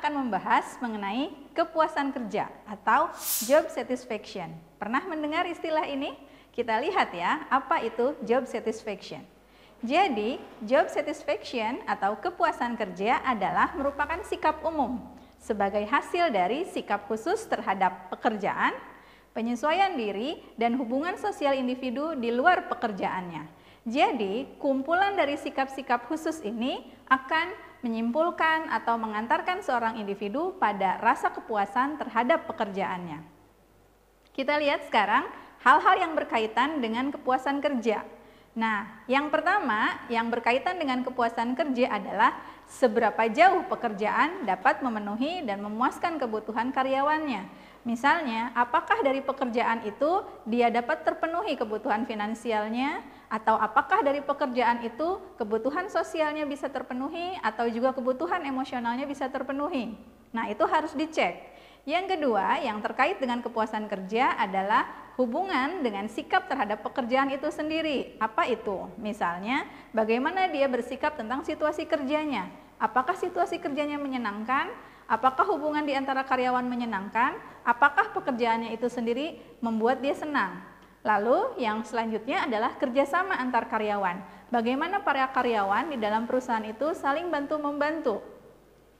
akan membahas mengenai kepuasan kerja atau job satisfaction. Pernah mendengar istilah ini? Kita lihat ya, apa itu job satisfaction. Jadi, job satisfaction atau kepuasan kerja adalah merupakan sikap umum sebagai hasil dari sikap khusus terhadap pekerjaan, penyesuaian diri, dan hubungan sosial individu di luar pekerjaannya. Jadi, kumpulan dari sikap-sikap khusus ini akan menyimpulkan atau mengantarkan seorang individu pada rasa kepuasan terhadap pekerjaannya. Kita lihat sekarang hal-hal yang berkaitan dengan kepuasan kerja. Nah, yang pertama yang berkaitan dengan kepuasan kerja adalah seberapa jauh pekerjaan dapat memenuhi dan memuaskan kebutuhan karyawannya. Misalnya, apakah dari pekerjaan itu dia dapat terpenuhi kebutuhan finansialnya, atau apakah dari pekerjaan itu kebutuhan sosialnya bisa terpenuhi, atau juga kebutuhan emosionalnya bisa terpenuhi. Nah, itu harus dicek. Yang kedua, yang terkait dengan kepuasan kerja adalah hubungan dengan sikap terhadap pekerjaan itu sendiri. Apa itu? Misalnya, bagaimana dia bersikap tentang situasi kerjanya. Apakah situasi kerjanya menyenangkan? Apakah hubungan di antara karyawan menyenangkan? Apakah pekerjaannya itu sendiri membuat dia senang? Lalu yang selanjutnya adalah kerjasama antar karyawan. Bagaimana para karyawan di dalam perusahaan itu saling bantu-membantu,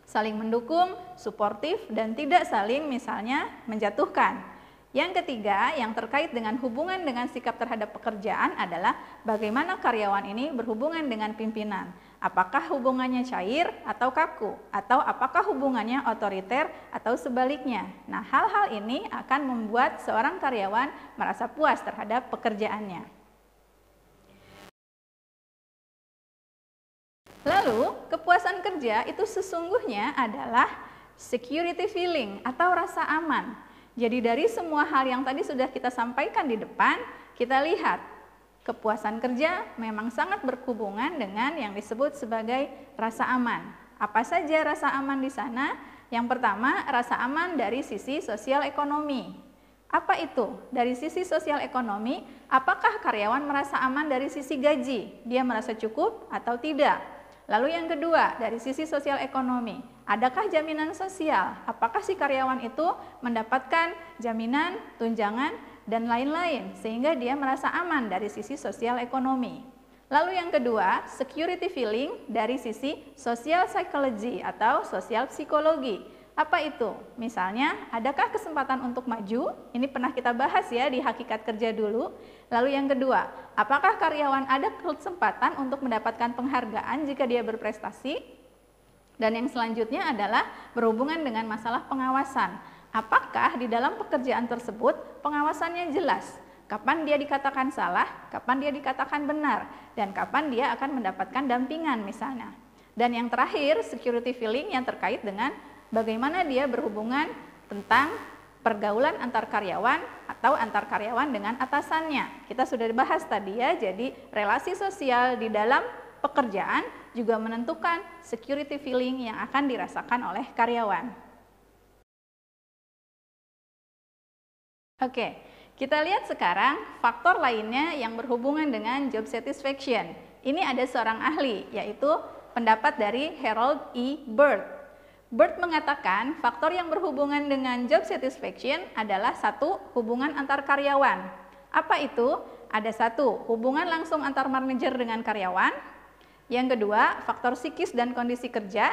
saling mendukung, suportif, dan tidak saling misalnya menjatuhkan. Yang ketiga, yang terkait dengan hubungan dengan sikap terhadap pekerjaan adalah bagaimana karyawan ini berhubungan dengan pimpinan. Apakah hubungannya cair atau kaku? Atau apakah hubungannya otoriter atau sebaliknya? Nah, hal-hal ini akan membuat seorang karyawan merasa puas terhadap pekerjaannya. Lalu, kepuasan kerja itu sesungguhnya adalah security feeling atau rasa aman. Jadi dari semua hal yang tadi sudah kita sampaikan di depan, kita lihat kepuasan kerja memang sangat berhubungan dengan yang disebut sebagai rasa aman. Apa saja rasa aman di sana? Yang pertama, rasa aman dari sisi sosial ekonomi. Apa itu? Dari sisi sosial ekonomi, apakah karyawan merasa aman dari sisi gaji? Dia merasa cukup atau tidak? Lalu yang kedua, dari sisi sosial ekonomi, adakah jaminan sosial? Apakah si karyawan itu mendapatkan jaminan, tunjangan, dan lain-lain, sehingga dia merasa aman dari sisi sosial ekonomi. Lalu yang kedua, security feeling dari sisi social psychology atau sosial psikologi. Apa itu? Misalnya, adakah kesempatan untuk maju? Ini pernah kita bahas ya di hakikat kerja dulu. Lalu yang kedua, apakah karyawan ada kesempatan untuk mendapatkan penghargaan jika dia berprestasi? Dan yang selanjutnya adalah berhubungan dengan masalah pengawasan. Apakah di dalam pekerjaan tersebut pengawasannya jelas? Kapan dia dikatakan salah, kapan dia dikatakan benar, dan kapan dia akan mendapatkan dampingan misalnya. Dan yang terakhir, security feeling yang terkait dengan bagaimana dia berhubungan tentang pergaulan antar karyawan atau antar karyawan dengan atasannya. Kita sudah bahas tadi ya, jadi relasi sosial di dalam pekerjaan juga menentukan security feeling yang akan dirasakan oleh karyawan. Oke, kita lihat sekarang faktor lainnya yang berhubungan dengan job satisfaction. Ini ada seorang ahli, yaitu pendapat dari Harold E. Bird. Bird mengatakan faktor yang berhubungan dengan job satisfaction adalah satu, hubungan antar karyawan. Apa itu? Ada satu, hubungan langsung antar manajer dengan karyawan. Yang kedua, faktor psikis dan kondisi kerja.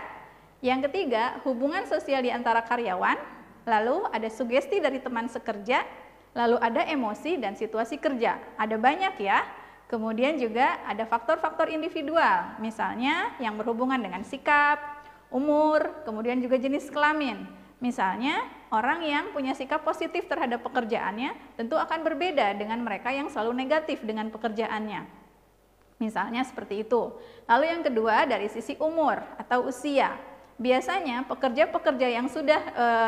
Yang ketiga, hubungan sosial di antara karyawan. Lalu ada sugesti dari teman sekerja, lalu ada emosi dan situasi kerja. Ada banyak ya. Kemudian juga ada faktor-faktor individual, misalnya yang berhubungan dengan sikap, umur, kemudian juga jenis kelamin. Misalnya orang yang punya sikap positif terhadap pekerjaannya tentu akan berbeda dengan mereka yang selalu negatif dengan pekerjaannya. Misalnya seperti itu. Lalu yang kedua dari sisi umur atau usia. Biasanya pekerja-pekerja yang sudah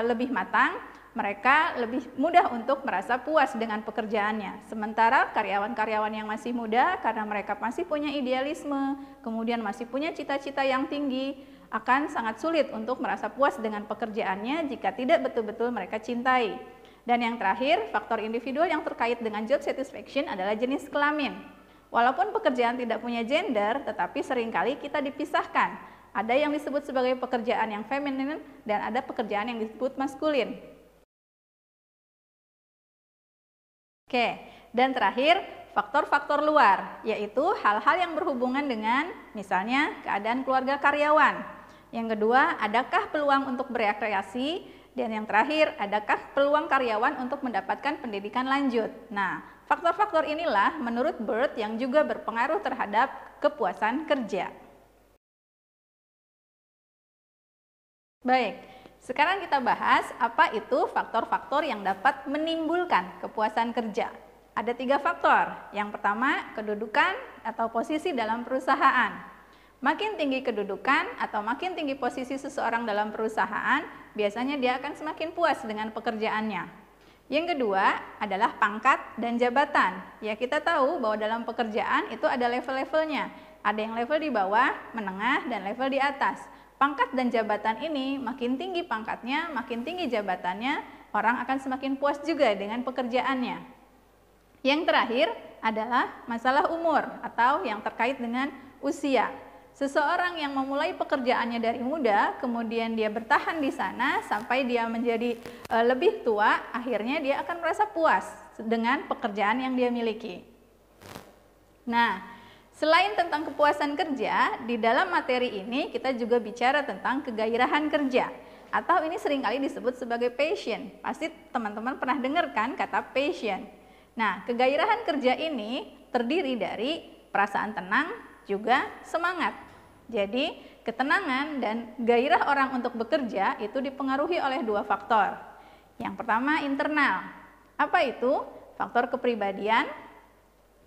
lebih matang, mereka lebih mudah untuk merasa puas dengan pekerjaannya. Sementara karyawan-karyawan yang masih muda, karena mereka masih punya idealisme, kemudian masih punya cita-cita yang tinggi, akan sangat sulit untuk merasa puas dengan pekerjaannya jika tidak betul-betul mereka cintai. Dan yang terakhir, faktor individual yang terkait dengan job satisfaction adalah jenis kelamin. Walaupun pekerjaan tidak punya gender, tetapi seringkali kita dipisahkan Ada yang disebut sebagai pekerjaan yang feminin dan ada pekerjaan yang disebut maskulin. Oke, dan terakhir faktor-faktor luar, yaitu hal-hal yang berhubungan dengan misalnya keadaan keluarga karyawan. Yang kedua, adakah peluang untuk berekreasi? Dan yang terakhir, adakah peluang karyawan untuk mendapatkan pendidikan lanjut? Nah, faktor-faktor inilah menurut Bird yang juga berpengaruh terhadap kepuasan kerja. Baik, sekarang kita bahas apa itu faktor-faktor yang dapat menimbulkan kepuasan kerja. Ada 3 faktor. Yang pertama, kedudukan atau posisi dalam perusahaan. Makin tinggi kedudukan atau makin tinggi posisi seseorang dalam perusahaan, biasanya dia akan semakin puas dengan pekerjaannya. Yang kedua adalah pangkat dan jabatan. Ya, kita tahu bahwa dalam pekerjaan itu ada level-levelnya. Ada yang level di bawah, menengah, dan level di atas. Pangkat dan jabatan ini makin tinggi pangkatnya, makin tinggi jabatannya, orang akan semakin puas juga dengan pekerjaannya. Yang terakhir adalah masalah umur atau yang terkait dengan usia. Seseorang yang memulai pekerjaannya dari muda, kemudian dia bertahan di sana sampai dia menjadi lebih tua, akhirnya dia akan merasa puas dengan pekerjaan yang dia miliki. Nah, selain tentang kepuasan kerja, di dalam materi ini kita juga bicara tentang kegairahan kerja, atau ini seringkali disebut sebagai passion. Pasti teman-teman pernah dengar kan kata passion. Nah, kegairahan kerja ini terdiri dari perasaan tenang juga semangat. Jadi, ketenangan dan gairah orang untuk bekerja itu dipengaruhi oleh 2 faktor. Yang pertama, internal. Apa itu? Faktor kepribadian,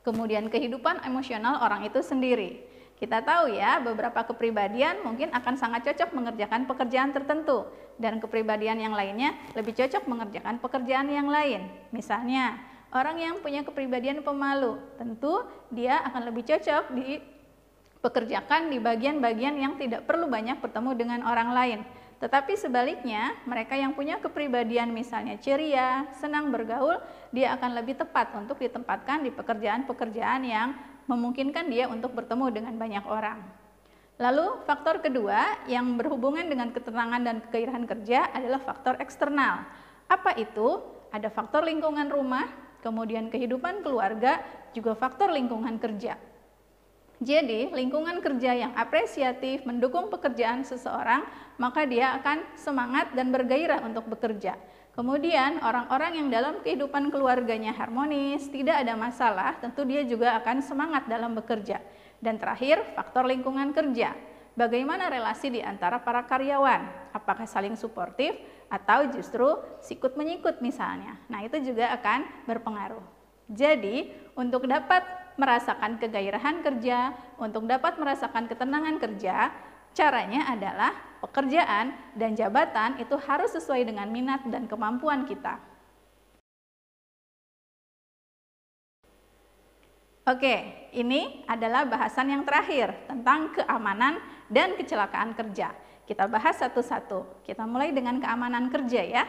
kemudian kehidupan emosional orang itu sendiri. Kita tahu ya, beberapa kepribadian mungkin akan sangat cocok mengerjakan pekerjaan tertentu, dan kepribadian yang lainnya lebih cocok mengerjakan pekerjaan yang lain. Misalnya, orang yang punya kepribadian pemalu, tentu dia akan lebih cocok dipekerjakan di bagian-bagian yang tidak perlu banyak bertemu dengan orang lain. Tetapi sebaliknya, mereka yang punya kepribadian misalnya ceria, senang bergaul, dia akan lebih tepat untuk ditempatkan di pekerjaan-pekerjaan yang memungkinkan dia untuk bertemu dengan banyak orang. Lalu faktor kedua yang berhubungan dengan ketenangan dan kegairahan kerja adalah faktor eksternal. Apa itu? Ada faktor lingkungan rumah, kemudian kehidupan keluarga, juga faktor lingkungan kerja. Jadi, lingkungan kerja yang apresiatif mendukung pekerjaan seseorang, maka dia akan semangat dan bergairah untuk bekerja. Kemudian, orang-orang yang dalam kehidupan keluarganya harmonis, tidak ada masalah, tentu dia juga akan semangat dalam bekerja. Dan terakhir, faktor lingkungan kerja. Bagaimana relasi di antara para karyawan? Apakah saling suportif atau justru sikut-menyikut misalnya? Nah, itu juga akan berpengaruh. Jadi, untuk dapat merasakan kegairahan kerja, untuk dapat merasakan ketenangan kerja, caranya adalah pekerjaan dan jabatan itu harus sesuai dengan minat dan kemampuan kita. Oke, ini adalah bahasan yang terakhir tentang keamanan dan kecelakaan kerja. Kita bahas satu-satu. Kita mulai dengan keamanan kerja ya.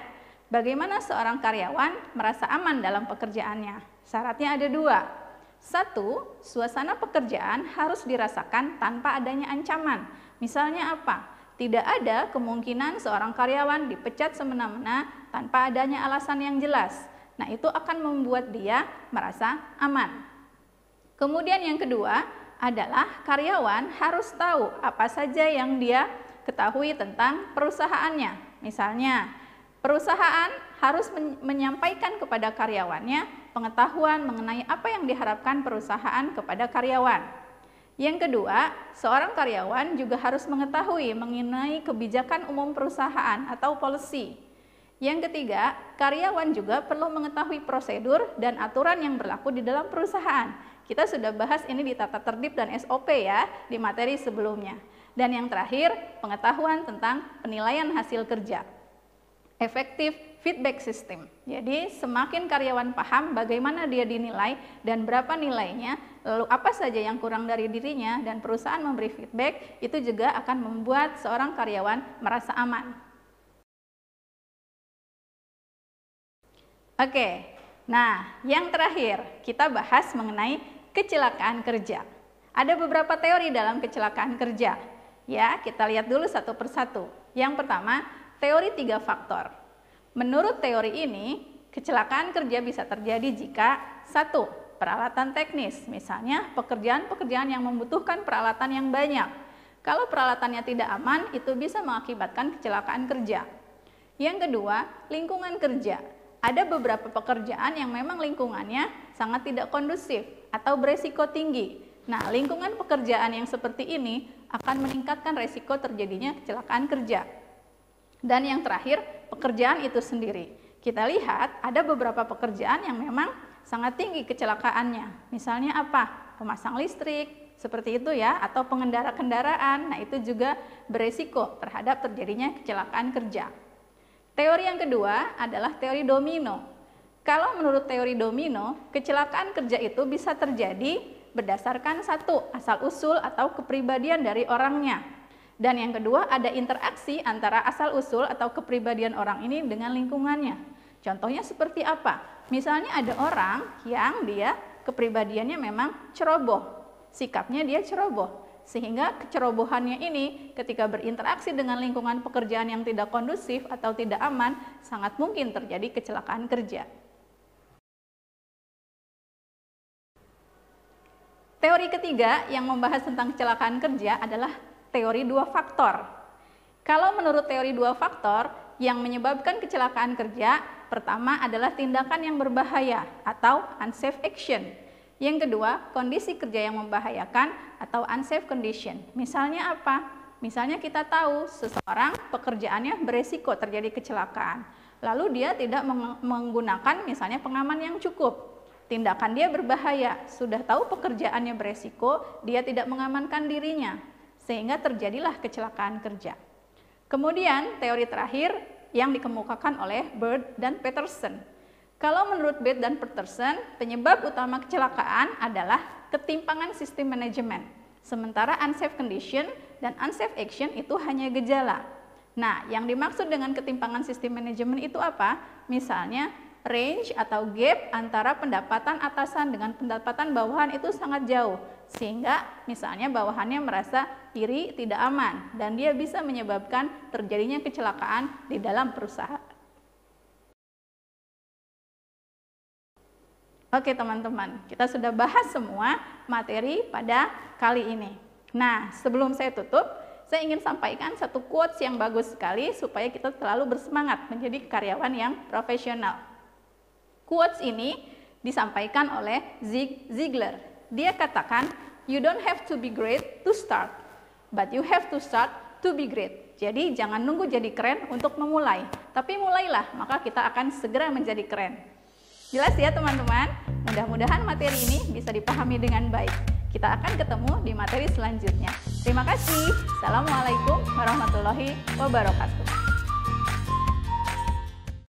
Bagaimana seorang karyawan merasa aman dalam pekerjaannya? Syaratnya ada 2. 1, suasana pekerjaan harus dirasakan tanpa adanya ancaman. Misalnya apa? Tidak ada kemungkinan seorang karyawan dipecat semena-mena tanpa adanya alasan yang jelas. Nah, itu akan membuat dia merasa aman. Kemudian yang kedua adalah karyawan harus tahu apa saja yang dia ketahui tentang perusahaannya. Misalnya, perusahaan harus menyampaikan kepada karyawannya pengetahuan mengenai apa yang diharapkan perusahaan kepada karyawan. Yang kedua, seorang karyawan juga harus mengetahui mengenai kebijakan umum perusahaan atau policy. Yang ketiga, karyawan juga perlu mengetahui prosedur dan aturan yang berlaku di dalam perusahaan. Kita sudah bahas ini di tata tertib dan SOP ya, di materi sebelumnya. Dan yang terakhir, pengetahuan tentang penilaian hasil kerja. Efektif feedback system. Jadi semakin karyawan paham bagaimana dia dinilai dan berapa nilainya, lalu apa saja yang kurang dari dirinya dan perusahaan memberi feedback, itu juga akan membuat seorang karyawan merasa aman. Oke, nah yang terakhir kita bahas mengenai kecelakaan kerja. Ada beberapa teori dalam kecelakaan kerja. Ya, kita lihat dulu satu persatu. Yang pertama, teori 3 faktor. Menurut teori ini, kecelakaan kerja bisa terjadi jika 1. Peralatan teknis, misalnya pekerjaan-pekerjaan yang membutuhkan peralatan yang banyak. Kalau peralatannya tidak aman, itu bisa mengakibatkan kecelakaan kerja. Yang kedua, lingkungan kerja. Ada beberapa pekerjaan yang memang lingkungannya sangat tidak kondusif atau beresiko tinggi. Nah, lingkungan pekerjaan yang seperti ini akan meningkatkan resiko terjadinya kecelakaan kerja. Dan yang terakhir, pekerjaan itu sendiri. Kita lihat ada beberapa pekerjaan yang memang sangat tinggi kecelakaannya. Misalnya apa? Pemasang listrik, seperti itu ya, atau pengendara kendaraan. Nah, itu juga beresiko terhadap terjadinya kecelakaan kerja. Teori yang kedua adalah teori domino. Kalau menurut teori domino, kecelakaan kerja itu bisa terjadi berdasarkan 1. Asal-usul atau kepribadian dari orangnya. Dan yang kedua, ada interaksi antara asal-usul atau kepribadian orang ini dengan lingkungannya. Contohnya seperti apa? Misalnya ada orang yang dia kepribadiannya memang ceroboh, sikapnya dia ceroboh. Sehingga kecerobohannya ini ketika berinteraksi dengan lingkungan pekerjaan yang tidak kondusif atau tidak aman, sangat mungkin terjadi kecelakaan kerja. Teori ketiga yang membahas tentang kecelakaan kerja adalah teori 2 faktor. Kalau menurut teori 2 faktor, yang menyebabkan kecelakaan kerja, pertama adalah tindakan yang berbahaya atau unsafe action. Yang kedua, kondisi kerja yang membahayakan atau unsafe condition. Misalnya apa? Misalnya kita tahu seseorang pekerjaannya beresiko terjadi kecelakaan. Lalu dia tidak menggunakan misalnya pengaman yang cukup. Tindakan dia berbahaya. Sudah tahu pekerjaannya beresiko, dia tidak mengamankan dirinya. Sehingga terjadilah kecelakaan kerja. Kemudian teori terakhir yang dikemukakan oleh Bird dan Peterson. Kalau menurut Bird dan Peterson, penyebab utama kecelakaan adalah ketimpangan sistem manajemen. Sementara unsafe condition dan unsafe action itu hanya gejala. Nah, yang dimaksud dengan ketimpangan sistem manajemen itu apa? Misalnya, range atau gap antara pendapatan atasan dengan pendapatan bawahan itu sangat jauh. Sehingga misalnya bawahannya merasa iri, tidak aman, dan dia bisa menyebabkan terjadinya kecelakaan di dalam perusahaan. Oke teman-teman, kita sudah bahas semua materi pada kali ini. Nah, sebelum saya tutup, saya ingin sampaikan satu quotes yang bagus sekali supaya kita selalu bersemangat menjadi karyawan yang profesional. Quotes ini disampaikan oleh Zig Ziglar. Dia katakan, "You don't have to be great to start, but you have to start to be great." Jadi jangan nunggu jadi keren untuk memulai, tapi mulailah, maka kita akan segera menjadi keren. Jelas ya teman-teman? Mudah-mudahan materi ini bisa dipahami dengan baik. Kita akan ketemu di materi selanjutnya. Terima kasih. Assalamualaikum warahmatullahi wabarakatuh.